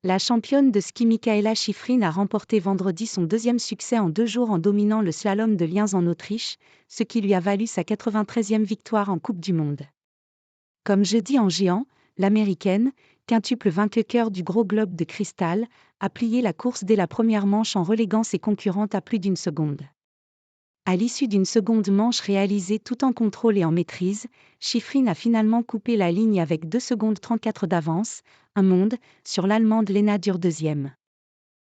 La championne de ski Mikaela Shiffrin a remporté vendredi son deuxième succès en 2 jours en dominant le slalom de Lienz en Autriche, ce qui lui a valu sa 93e victoire en Coupe du Monde. Comme jeudi en géant, l'Américaine, quintuple vainqueur du Gros Globe de cristal, a plié la course dès la première manche en reléguant ses concurrentes à plus d'une seconde. À l'issue d'une seconde manche réalisée tout en contrôle et en maîtrise, Shiffrin a finalement coupé la ligne avec 2 secondes 34 d'avance, un monde, sur l'Allemande Lena Dürr deuxième.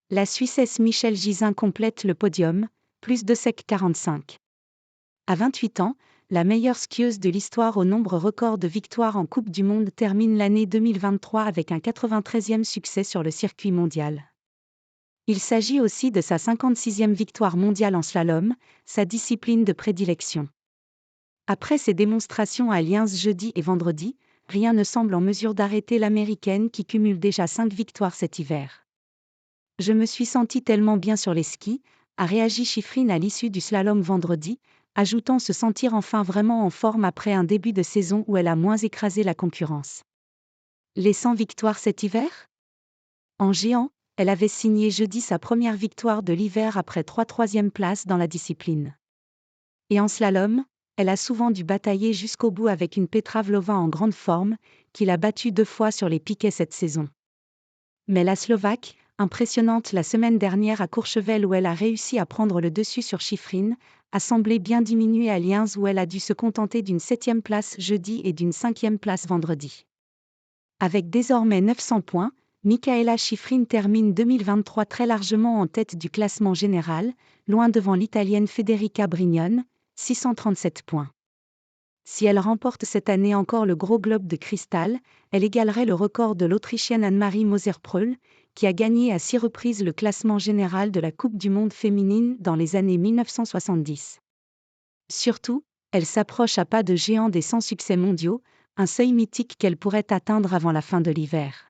La Suissesse Michèle Gisin complète le podium, plus de sec 45. À 28 ans, la meilleure skieuse de l'histoire au nombre record de victoires en Coupe du Monde termine l'année 2023 avec un 93e succès sur le circuit mondial. Il s'agit aussi de sa 56e victoire mondiale en slalom, sa discipline de prédilection. Après ses démonstrations à Lienz jeudi et vendredi, rien ne semble en mesure d'arrêter l'Américaine qui cumule déjà 5 victoires cet hiver. Je me suis sentie tellement bien sur les skis, a réagi Shiffrin à l'issue du slalom vendredi, ajoutant se sentir enfin vraiment en forme après un début de saison où elle a moins écrasé la concurrence. Les 100 victoires cet hiver ? En géant, elle avait signé jeudi sa première victoire de l'hiver après 3 troisièmes places dans la discipline. Et en slalom, elle a souvent dû batailler jusqu'au bout avec une Petra Vlhová en grande forme, qui l'a battue 2 fois sur les piquets cette saison. Mais la Slovaque, impressionnante la semaine dernière à Courchevel où elle a réussi à prendre le dessus sur Shiffrin, a semblé bien diminuer à Lienz où elle a dû se contenter d'une 7e place jeudi et d'une 5e place vendredi. Avec désormais 900 points, Mikaela Shiffrin termine 2023 très largement en tête du classement général, loin devant l'Italienne Federica Brignone, 637 points. Si elle remporte cette année encore le Gros Globe de cristal, elle égalerait le record de l'Autrichienne Annemarie Moser-Pröll, qui a gagné à 6 reprises le classement général de la Coupe du Monde féminine dans les années 1970. Surtout, elle s'approche à pas de géant des 100 succès mondiaux, un seuil mythique qu'elle pourrait atteindre avant la fin de l'hiver.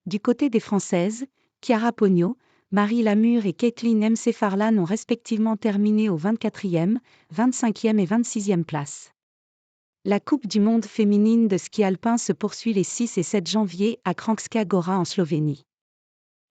Du côté des Françaises, Chiara Pogno, Marie Lamure et Kathleen Mcfarlane ont respectivement terminé aux 24e, 25e et 26e places. La Coupe du Monde féminine de ski alpin se poursuit les 6 et 7 janvier à Kranjska Gora en Slovénie.